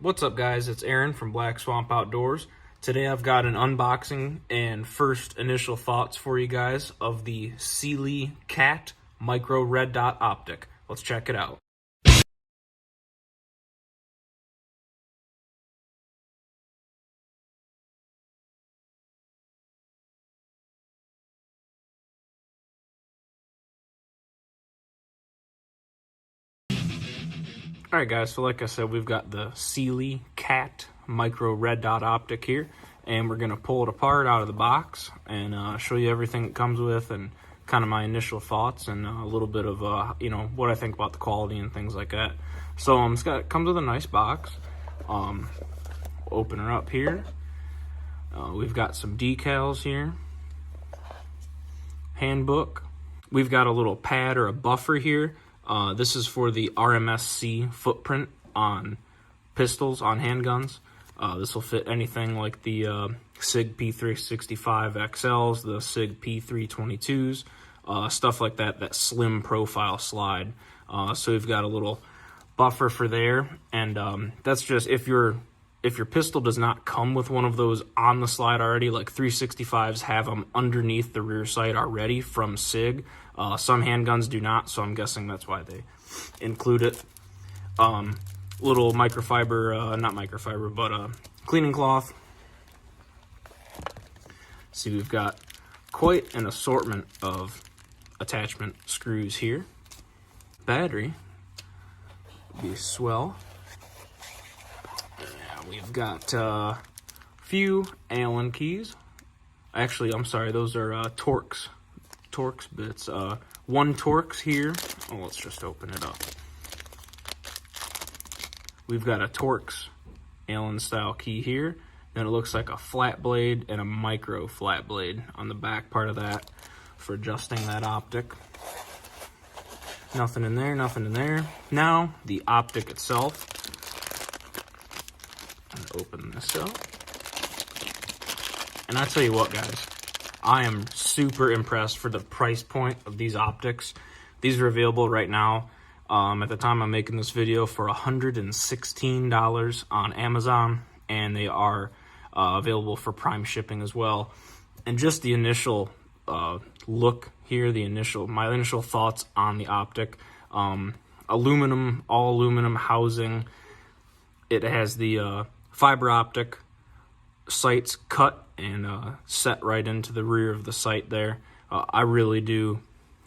What's up, guys? It's Aaron from Black Swamp Outdoors. Today I've got an unboxing and first initial thoughts for you guys of the Cyelee Cat Micro Red Dot Optic. Let's check it out. Alright guys, so like I said, we've got the Cyelee Cat Micro Red Dot Optic here, and we're going to pull it apart out of the box and show you everything it comes with and kind of my initial thoughts and a little bit of, what I think about the quality and things like that. So it comes with a nice box. We'll open her up here. We've got some decals here. Handbook. We've got a little pad or a buffer here. This is for the RMS-C footprint on pistols, on handguns. This will fit anything like the SIG P365 XLs, the SIG P322s, stuff like that, that slim profile slide. So we've got a little buffer for there, and that's just if your pistol does not come with one of those on the slide already, like 365s have them underneath the rear sight already from SIG. Some handguns do not, so I'm guessing that's why they include it. Little microfiber, not microfiber, but cleaning cloth. See, we've got quite an assortment of attachment screws here. Battery would be swell. We've got a few Allen keys. Actually, I'm sorry, those are Torx bits. One Torx here. Oh, let's just open it up. We've got a Torx Allen style key here. Then it looks like a flat blade and a micro flat blade on the back part of that for adjusting that optic. Nothing in there, nothing in there. Now, the optic itself. Open this up, and I tell you what, guys, I am super impressed for the price point of these optics. These are available right now at the time I'm making this video for $116 on Amazon, and they are available for Prime shipping as well. And just the initial look here, my initial thoughts on the optic. Aluminum, all aluminum housing. It has the fiber optic sights cut and set right into the rear of the sight there. I really do.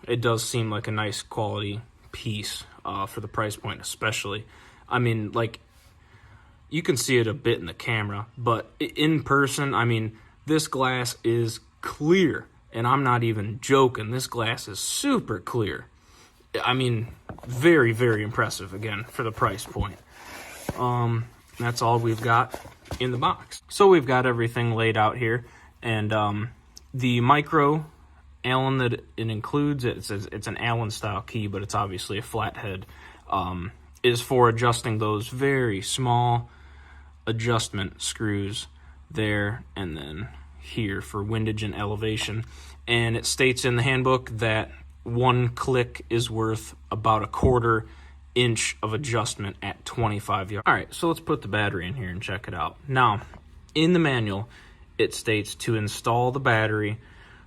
It does seem like a nice quality piece for the price point, especially. I mean, like, you can see it a bit in the camera, but in person, I mean, this glass is clear, and I'm not even joking. This glass is super clear. I mean, very, very impressive, again, for the price point. That's all we've got in the box. So we've got everything laid out here, and the micro Allen that it includes, it says it's an Allen style key, but it's obviously a flathead, is for adjusting those very small adjustment screws there and then here for windage and elevation. And it states in the handbook that one click is worth about a 1/4 inch of adjustment at 25 yards. All right, so let's put the battery in here and check it out. Now, in the manual, it states to install the battery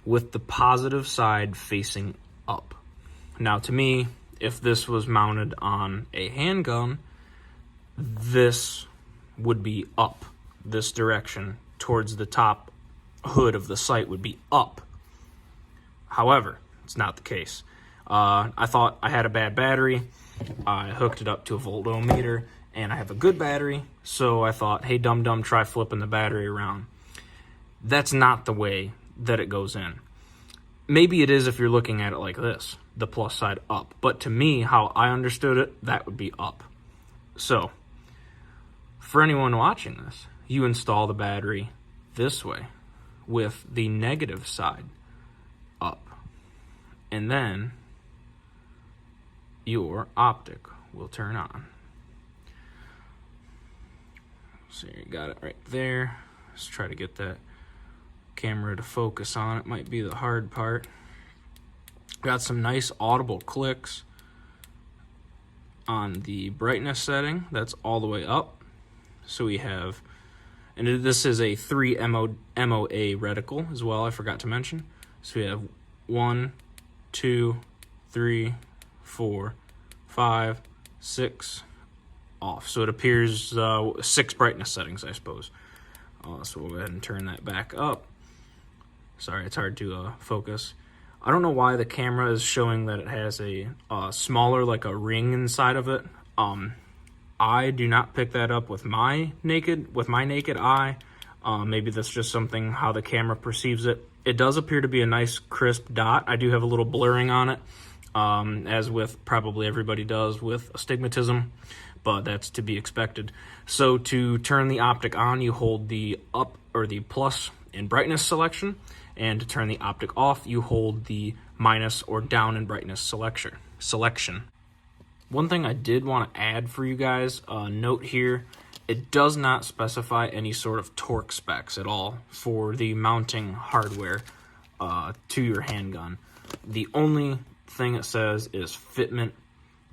with the positive side facing up. Now, to me, if this was mounted on a handgun, this would be up. This direction towards the top hood of the sight would be up. However, it's not the case. I thought I had a bad battery. I hooked it up to a voltometer, and I have a good battery, so I thought, hey, dum-dum, try flipping the battery around. That's not the way that it goes in. Maybe it is if you're looking at it like this, the plus side up. But to me, how I understood it, that would be up. So, for anyone watching this, you install the battery this way with the negative side up. And then your optic will turn on. So you got it right there. Let's try to get that camera to focus on it. Might be the hard part. Got some nice audible clicks on the brightness setting. That's all the way up. So we have, and this is a 3 MOA reticle as well, I forgot to mention. So we have 1, 2, 3, 4, 5, 6 off. So it appears 6 brightness settings, I suppose. So we'll go ahead and turn that back up. Sorry, it's hard to focus. I don't know why the camera is showing that it has a smaller, like a ring inside of it. I do not pick that up with my naked eye. Maybe that's just something how the camera perceives it. It does appear to be a nice crisp dot. I do have a little blurring on it, as with probably everybody does with astigmatism, but that's to be expected. So to turn the optic on, you hold the up or the plus in brightness selection, and to turn the optic off, you hold the minus or down in brightness selection. One thing I did want to add for you guys, note here, it does not specify any sort of torque specs at all for the mounting hardware to your handgun. The only thing it says is fitment,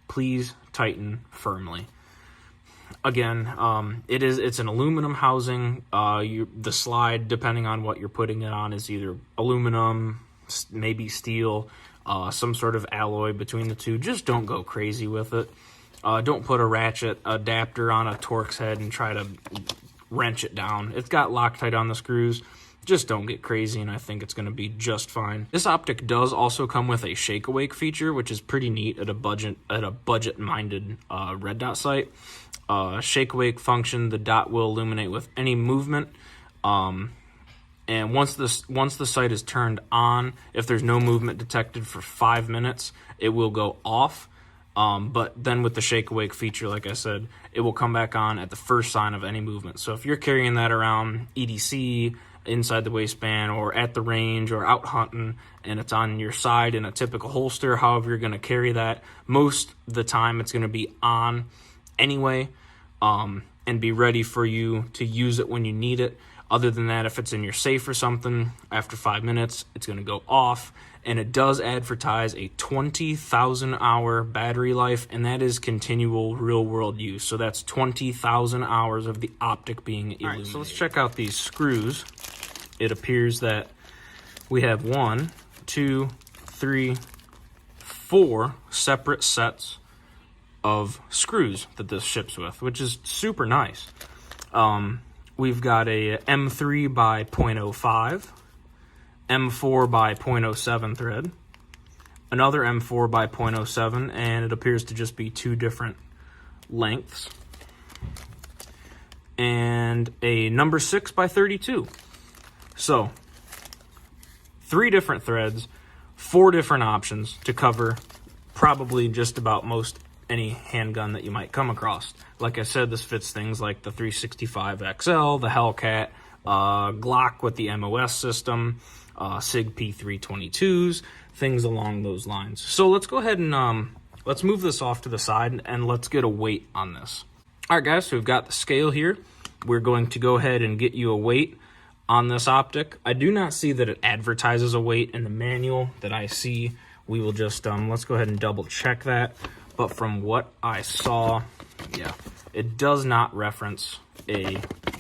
please tighten firmly. Again, it's an aluminum housing. The slide, depending on what you're putting it on, is either aluminum, maybe steel, some sort of alloy between the two. Just don't go crazy with it. Don't put a ratchet adapter on a Torx head and try to wrench it down. It's got Loctite on the screws. Just don't get crazy, and I think it's going to be just fine. This optic does also come with a shake awake feature, which is pretty neat at a budget-minded red dot site. Shake awake function, the dot will illuminate with any movement. And once the sight is turned on, if there's no movement detected for 5 minutes, it will go off. But then with the shake awake feature, like I said, it will come back on at the first sign of any movement. So if you're carrying that around EDC, inside the waistband, or at the range, or out hunting, and it's on your side in a typical holster, however you're going to carry that, most of the time it's going to be on anyway, and be ready for you to use it when you need it. Other than that, if it's in your safe or something, after 5 minutes, it's going to go off. And it does advertise a 20,000 hour battery life, and that is continual real world use. So that's 20,000 hours of the optic being illuminated. All right, so let's check out these screws. It appears that we have 1, 2, 3, 4 separate sets of screws that this ships with, which is super nice. We've got a M3 by 0.05, M4 by 0.07 thread, another M4 by 0.07, and it appears to just be 2 different lengths, and a number 6 by 32. So 3 different threads, 4 different options to cover probably just about most any handgun that you might come across. Like I said, this fits things like the 365 XL, the Hellcat, Glock with the MOS system, SIG P322s, things along those lines. So let's go ahead and let's move this off to the side and let's get a weight on this. All right, guys, so we've got the scale here. We're going to go ahead and get you a weight on this optic. I do not see that it advertises a weight in the manual that I see. We will just, let's go ahead and double check that. But from what I saw, yeah, it does not reference a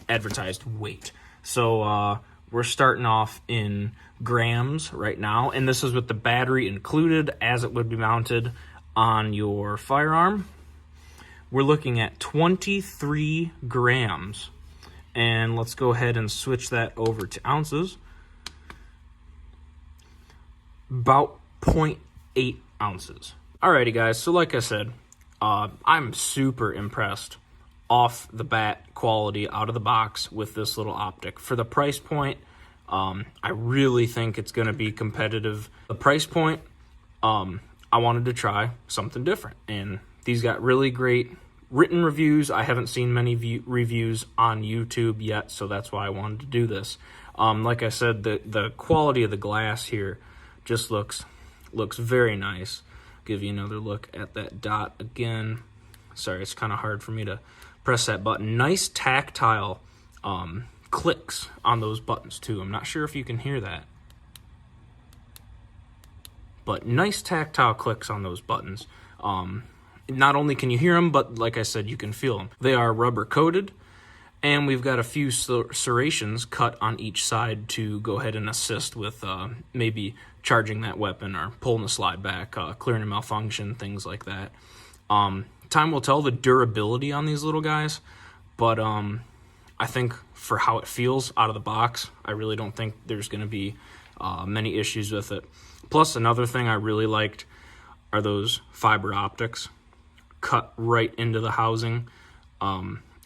advertised weight. So we're starting off in grams right now, and this is with the battery included as it would be mounted on your firearm. We're looking at 23 grams, and let's go ahead and switch that over to ounces. About 0.8 ounces. Alrighty, guys, so like I said, I'm super impressed off the bat quality out of the box with this little optic. For the price point, I really think it's going to be competitive. The price point, I wanted to try something different, and these got really great written reviews. I haven't seen many reviews on YouTube yet, so that's why I wanted to do this. Like I said, the quality of the glass here just looks very nice. Give you another look at that dot again. Sorry, it's kind of hard for me to press that button. Nice tactile clicks on those buttons too. I'm not sure if you can hear that, but nice tactile clicks on those buttons. Not only can you hear them, but like I said, you can feel them. They are rubber coated, And we've got a few serrations cut on each side to go ahead and assist with maybe charging that weapon or pulling the slide back, clearing a malfunction, things like that. Time will tell the durability on these little guys, but I think for how it feels out of the box, I really don't think there's going to be many issues with it. Plus, another thing I really liked are those fiber optics cut right into the housing.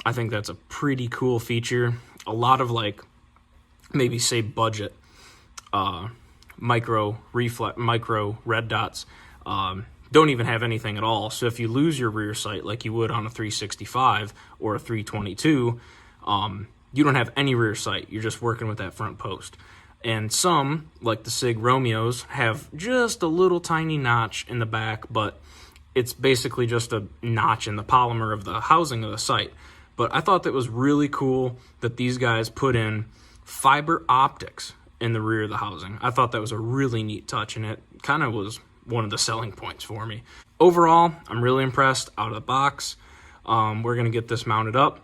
I think that's a pretty cool feature. A lot of like maybe say budget micro red dots don't even have anything at all. So if you lose your rear sight like you would on a 365 or a 322, you don't have any rear sight. You're just working with that front post. And some, like the SIG Romeos, have just a little tiny notch in the back, but it's basically just a notch in the polymer of the housing of the sight. But I thought that was really cool that these guys put in fiber optics in the rear of the housing. I thought that was a really neat touch, and it kind of was one of the selling points for me. Overall, I'm really impressed out of the box. We're going to get this mounted up,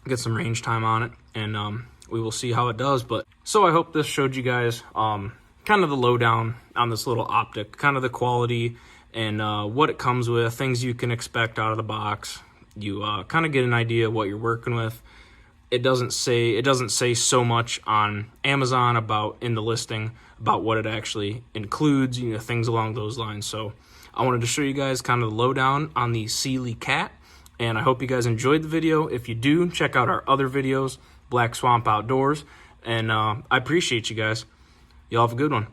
get some range time on it, and we will see how it does. But so I hope this showed you guys kind of the lowdown on this little optic, kind of the quality and what it comes with, things you can expect out of the box. You kind of get an idea of what you're working with. It doesn't say so much on Amazon about in the listing about what it actually includes, you know, things along those lines. So I wanted to show you guys kind of the lowdown on the Cyelee cat, and I hope you guys enjoyed the video. If you do, check out our other videos, Black Swamp Outdoors, and I appreciate you guys. Y'all have a good one.